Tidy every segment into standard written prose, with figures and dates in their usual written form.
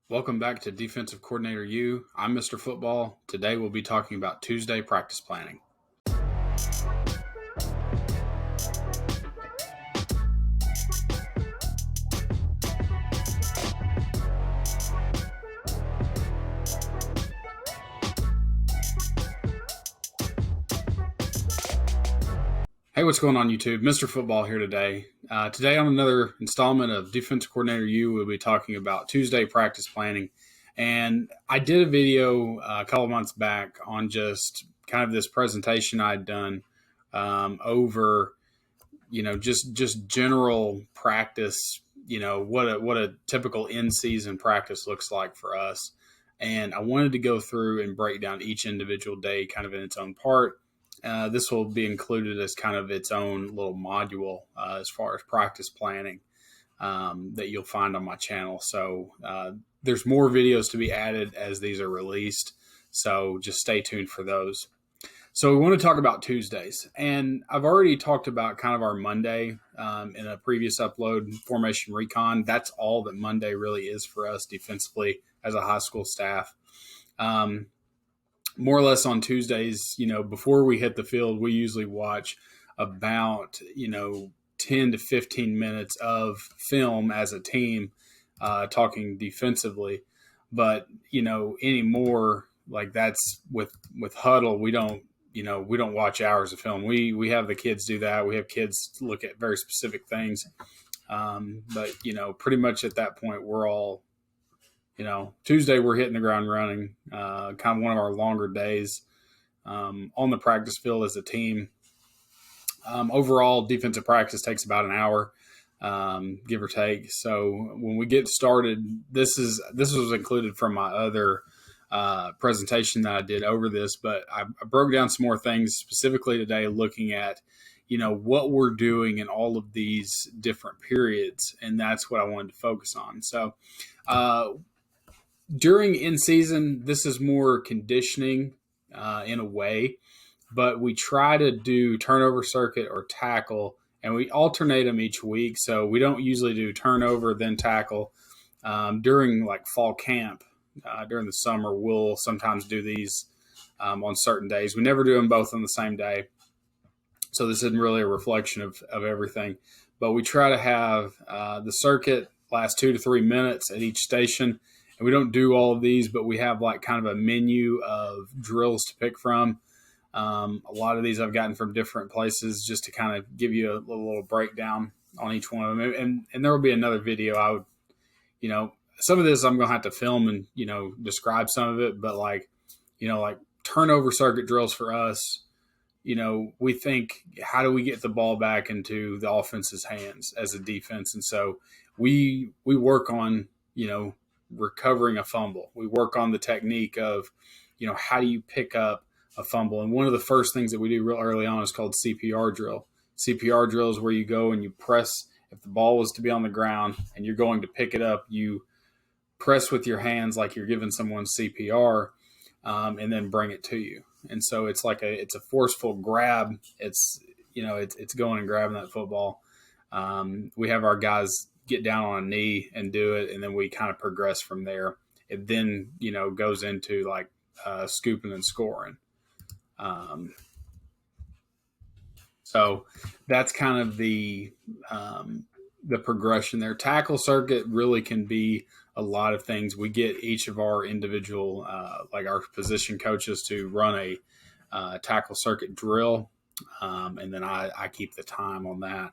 Welcome back to Defensive Coordinator U. I'm Mr. Football. Today we'll be talking about Tuesday practice planning. Hey, what's going on, YouTube? Mr. Football here today. Today on another installment of Defensive Coordinator U, we'll be talking about Tuesday practice planning. And I did a video a couple of months back on just kind of this presentation I'd done over, just general practice, what a typical in-season practice looks like for us. And I wanted to go through and break down each individual day kind of in its own part. This will be included as kind of its own little module as far as practice planning that you'll find on my channel. So there's more videos to be added as these are released. So just stay tuned for those. So we want to talk about Tuesdays. And I've already talked about kind of our Monday in a previous upload, Formation Recon. That's all that Monday really is for us defensively as a high school staff. More or less on Tuesdays, before we hit the field, we usually watch about, 10 to 15 minutes of film as a team, talking defensively. But, anymore, like that's with Huddle, we don't watch hours of film. We have the kids do that. We have kids look at very specific things. But, pretty much at that point, we're all, Tuesday we're hitting the ground running, kind of one of our longer days on the practice field as a team. Overall, defensive practice takes about an hour, give or take. So when we get started, this was included from my other presentation that I did over this, but I broke down some more things specifically today, looking at what we're doing in all of these different periods, and that's what I wanted to focus on. So during in season, this is more conditioning in a way, but we try to do turnover circuit or tackle, and we alternate them each week. So we don't usually do turnover then tackle. During like fall camp, during the summer, we'll sometimes do these on certain days. We never do them both on the same day. So this isn't really a reflection of everything, but we try to have the circuit last 2 to 3 minutes at each station. And we don't do all of these, but we have like kind of a menu of drills to pick from. A lot of these I've gotten from different places just to kind of give you a little breakdown on each one of them. And there will be another video I would, some of this I'm going to have to film and, describe some of it. But like turnover circuit drills for us, we think, how do we get the ball back into the offense's hands as a defense? And so we work on, recovering a fumble. We work on the technique of, how do you pick up a fumble? And one of the first things that we do real early on is called CPR drill. CPR drill is where you go and you press. If the ball was to be on the ground and you're going to pick it up, you press with your hands like you're giving someone CPR, and then bring it to you. And so it's like it's a forceful grab. It's going and grabbing that football. We have our guys get down on a knee and do it, and then we kind of progress from there. It then goes into like scooping and scoring. So that's kind of the progression there. Tackle circuit really can be a lot of things. We get each of our individual, like our position coaches, to run a tackle circuit drill, and then I keep the time on that.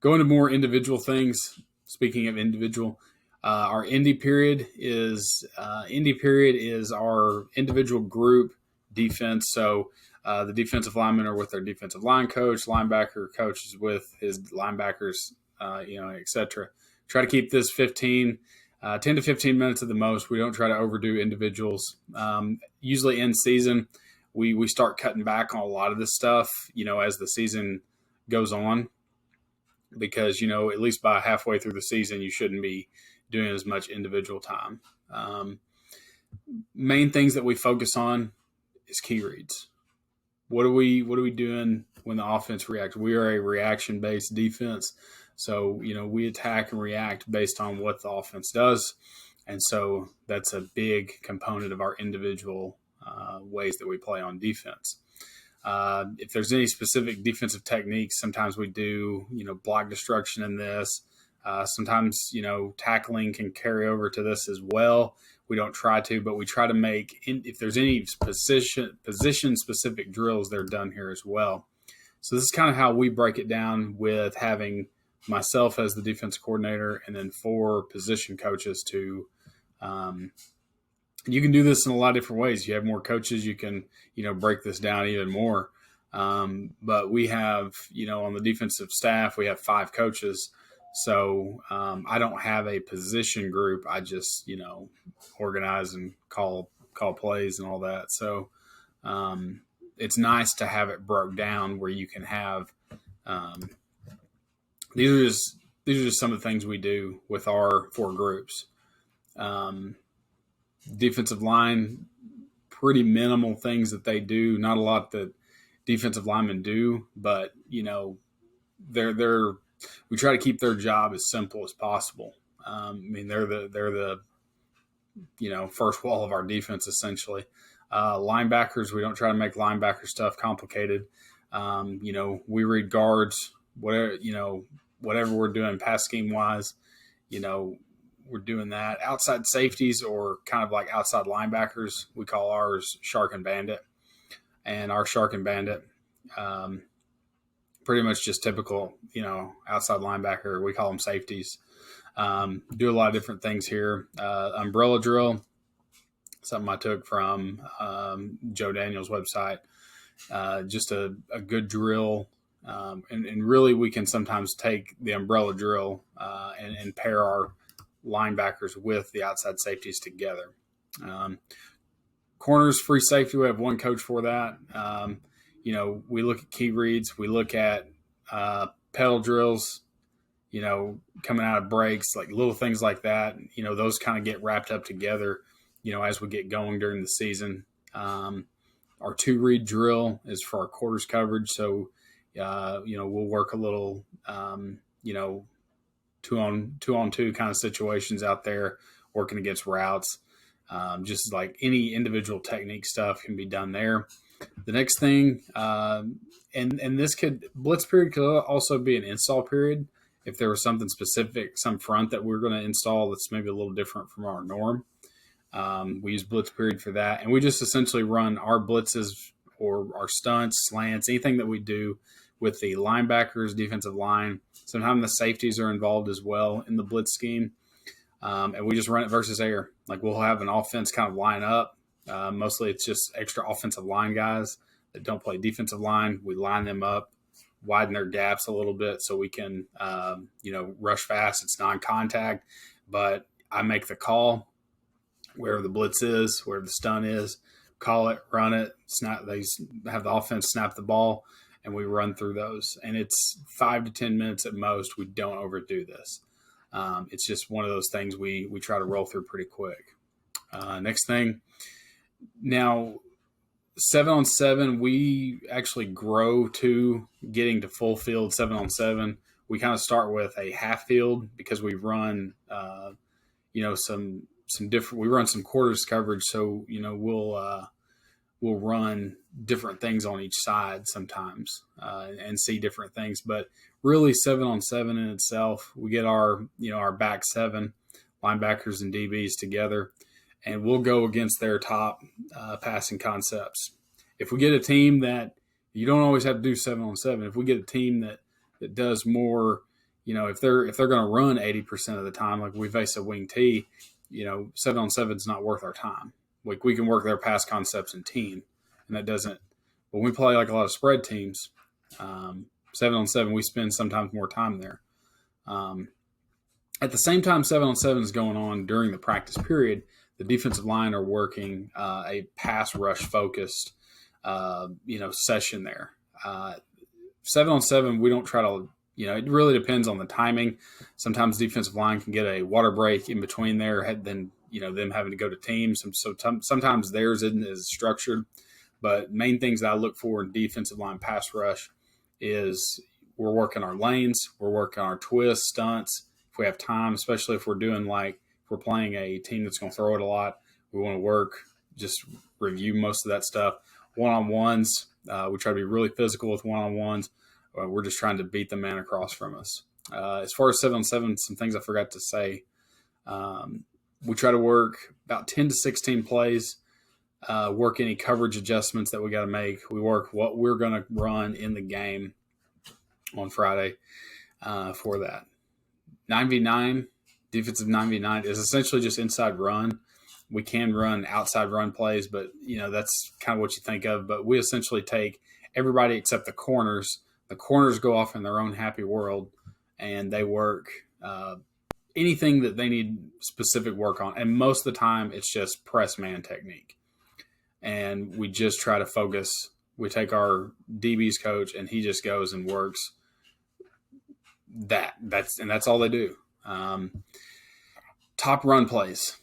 Going to more individual things. Speaking of individual, our Indy period is our individual group defense. So the defensive linemen are with their defensive line coach, linebacker coach is with his linebackers, etc. Try to keep this 10 to 15 minutes at the most. We don't try to overdo individuals. Usually in season, we start cutting back on a lot of this stuff, as the season goes on, because, at least by halfway through the season, you shouldn't be doing as much individual time. Main things that we focus on is key reads. What are we doing when the offense reacts? We are a reaction-based defense. So, we attack and react based on what the offense does. And so that's a big component of our individual ways that we play on defense. If there's any specific defensive techniques, sometimes we do, block destruction in this. Sometimes, tackling can carry over to this as well. We don't try to, but we try to make, if there's any position specific drills, they're done here as well. So this is kind of how we break it down, with having myself as the defense coordinator and then 4 position coaches to, you can do this in a lot of different ways. You have more coaches, you can, break this down even more. But we have, on the defensive staff, we have 5 coaches. So I don't have a position group. I just, organize and call plays and all that. So it's nice to have it broke down where you can have, these are just some of the things we do with our 4 groups. Defensive line, pretty minimal things that they do. Not a lot that defensive linemen do, but we try to keep their job as simple as possible. They're the first wall of our defense essentially. Linebackers, we don't try to make linebacker stuff complicated. We read guards, whatever we're doing pass scheme wise, we're doing that. Outside safeties, or kind of like outside linebackers, we call ours Shark and Bandit. And our Shark and Bandit, pretty much just typical, outside linebacker. We call them safeties. Do a lot of different things here. Umbrella drill, something I took from Joe Daniels' website. Just a good drill. And really we can sometimes take the umbrella drill and pair our linebackers with the outside safeties together. Corners, free safety, we have 1 coach for that. We look at key reads, we look at pedal drills, coming out of breaks, like little things like that. Those kind of get wrapped up together, as we get going during the season. Our 2-read drill is for our quarters coverage. So, we'll work a little, 2-on-2 kind of situations out there, working against routes. Just like any individual technique stuff can be done there. The next thing, and this blitz period could also be an install period. If there was something specific, some front that we're going to install that's maybe a little different from our norm, we use blitz period for that. And we just essentially run our blitzes or our stunts, slants, anything that we do with the linebackers, defensive line. Sometimes the safeties are involved as well in the blitz scheme. And we just run it versus air. Like we'll have an offense kind of line up. Mostly it's just extra offensive line guys that don't play defensive line. We line them up, widen their gaps a little bit so we can, rush fast. It's non-contact, but I make the call wherever the blitz is, wherever the stun is, call it, run it, snap. They have the offense snap the ball, and we run through those. And it's 5 to 10 minutes at most. We don't overdo this. It's just one of those things we try to roll through pretty quick. Next thing. Now, 7-on-7, we actually grow to getting to full field 7-on-7. We kind of start with a half field because we run, some different. We run some quarters coverage, so we'll run different things on each side sometimes and see different things. But really, 7-on-7 in itself, we get our back 7 linebackers and DBs together, and we'll go against their top passing concepts. If we get a team that you don't always have to do 7-on-7, if we get a team that does more, if they're going to run 80% of the time, like we face a wing T, 7-on-7 is not worth our time. Like we can work their pass concepts in team, and that doesn't. When we play like a lot of spread teams, 7-on-7, we spend sometimes more time there. At the same time 7-on-7 is going on during the practice period, the defensive line are working a pass rush focused, session there. 7-on-7, we don't try to, it really depends on the timing. Sometimes defensive line can get a water break in between there, then, them having to go to teams. And so sometimes theirs isn't as structured. But main things that I look for in defensive line pass rush is we're working our lanes, we're working our twists, stunts. If we have time, especially if we're doing if we're playing a team that's going to throw it a lot, we want to work, just review most of that stuff. One-on-ones, we try to be really physical with one-on-ones. We're just trying to beat the man across from us. As far as 7-on-7, some things I forgot to say. We try to work about 10 to 16 plays, work any coverage adjustments that we got to make. We work what we're going to run in the game on Friday for that. 9v9, defensive 9v9 is essentially just inside run. We can run outside run plays, but that's kind of what you think of. But we essentially take everybody except the corners. The corners go off in their own happy world, and they work anything that they need specific work on. And most of the time, it's just press man technique. And we just try to focus. We take our DB's coach, and he just goes and works that's all they do. Top run plays.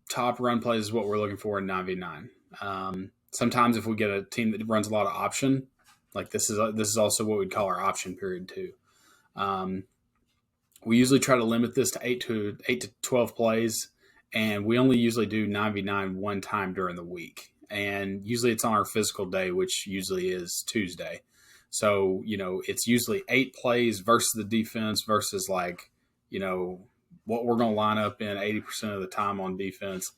Top run plays is what we're looking for in 9v9. Sometimes if we get a team that runs a lot of option, like this is also what we'd call our option period too. We usually try to limit this to 8 to 12 plays, and we only usually do 9v9 one time during the week. And usually it's on our physical day, which usually is Tuesday. So, it's usually 8 plays versus the defense versus what we're going to line up in 80% of the time on defense.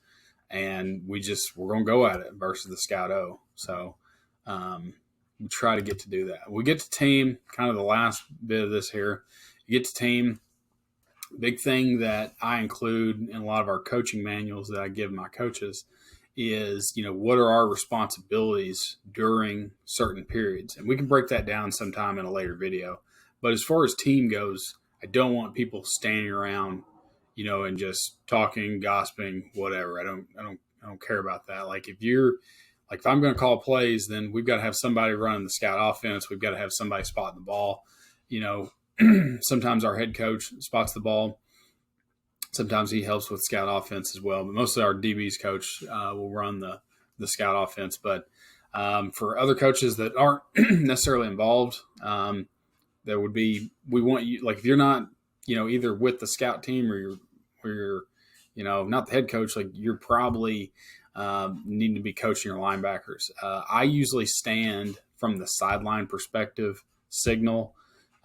And we're going to go at it versus the Scout O. So we try to get to do that. We get to team, kind of the last bit of this here. You get to team. Big thing that I include in a lot of our coaching manuals that I give my coaches is, what are our responsibilities during certain periods? And we can break that down sometime in a later video. But as far as team goes, I don't want people standing around, and just talking, gossiping, whatever. I don't care about that. If I'm going to call plays, then we've got to have somebody running the scout offense. We've got to have somebody spotting the ball. Sometimes our head coach spots the ball. Sometimes he helps with scout offense as well. But mostly our DB's coach will run the scout offense. But for other coaches that aren't necessarily involved, there would be, we want you, if you're not, either with the scout team or you're not the head coach, you're probably needing to be coaching your linebackers. I usually stand from the sideline perspective, signal.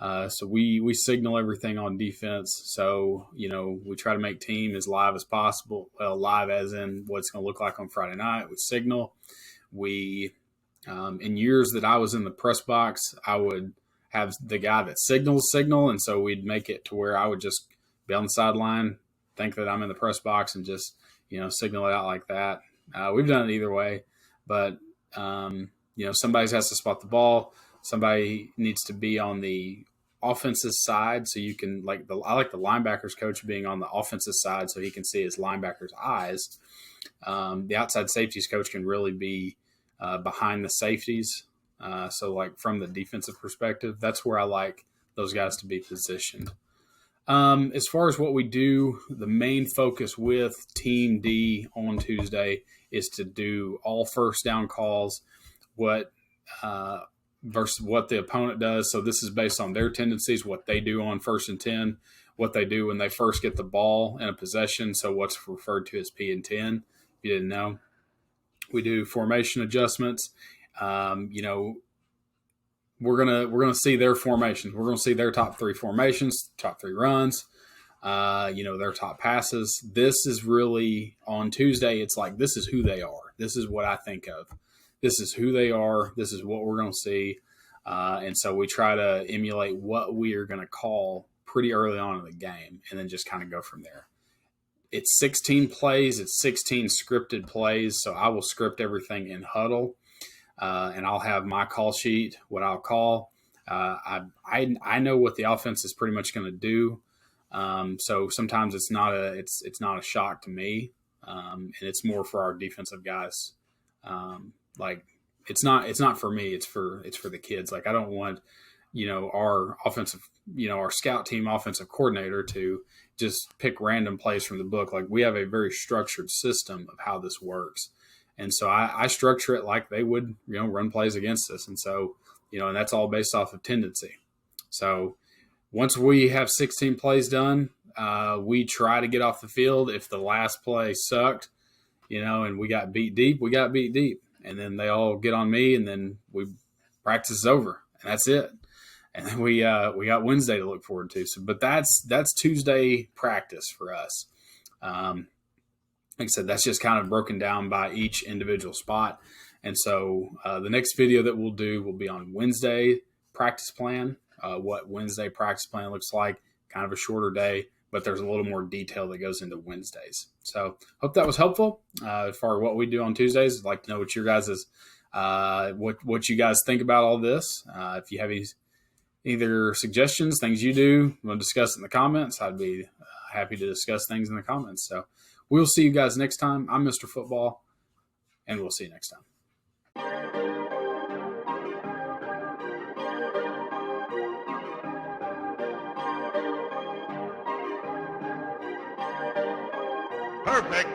So we signal everything on defense. So, we try to make team as live as possible. Well, live as in what it's going to look like on Friday night. We signal. We, in years that I was in the press box, I would have the guy that signal. And so we'd make it to where I would just be on the sideline, think that I'm in the press box and just, signal it out like that. We've done it either way, but, somebody has to spot the ball. Somebody needs to be on the offensive side. So you can I like the linebackers coach being on the offensive side so he can see his linebackers' eyes. The outside safeties coach can really be behind the safeties. So from the defensive perspective, that's where I like those guys to be positioned. As far as what we do, the main focus with Team D on Tuesday is to do all first down calls, versus what the opponent does. So this is based on their tendencies, what they do on 1st and 10, what they do when they first get the ball in a possession. So what's referred to as P and 10, if you didn't know. We do formation adjustments. We're gonna see their formations. We're gonna see their top 3 formations, top 3 runs, their top passes. This is really on Tuesday. It's this is who they are. This is what I think of. This is who they are. This is what we're going to see. And so we try to emulate what we are going to call pretty early on in the game and then just kind of go from there. It's 16 plays. It's 16 scripted plays. So I will script everything in huddle, and I'll have my call sheet, what I'll call. I know what the offense is pretty much going to do. So sometimes it's not a shock to me, and it's more for our defensive guys. It's not for me, it's for the kids. I don't want, our offensive, our scout team offensive coordinator to just pick random plays from the book. We have a very structured system of how this works. And so I structure it like they would, run plays against us. And so, and that's all based off of tendency. So once we have 16 plays done, we try to get off the field. If the last play sucked, and we got beat deep, we got beat deep. And then they all get on me, and then practice is over, and that's it. And then we got Wednesday to look forward to. But that's Tuesday practice for us. Like I said, that's just kind of broken down by each individual spot. And so the next video that we'll do will be on Wednesday practice plan, what Wednesday practice plan looks like, kind of a shorter day, but there's a little more detail that goes into Wednesdays. So hope that was helpful as far as what we do on Tuesdays. I'd like to know what your guys' what you guys think about all this. If you have any either suggestions, things you do, want to discuss in the comments, I'd be happy to discuss things in the comments. So we'll see you guys next time. I'm Mr. Football, and we'll see you next time. Perfect.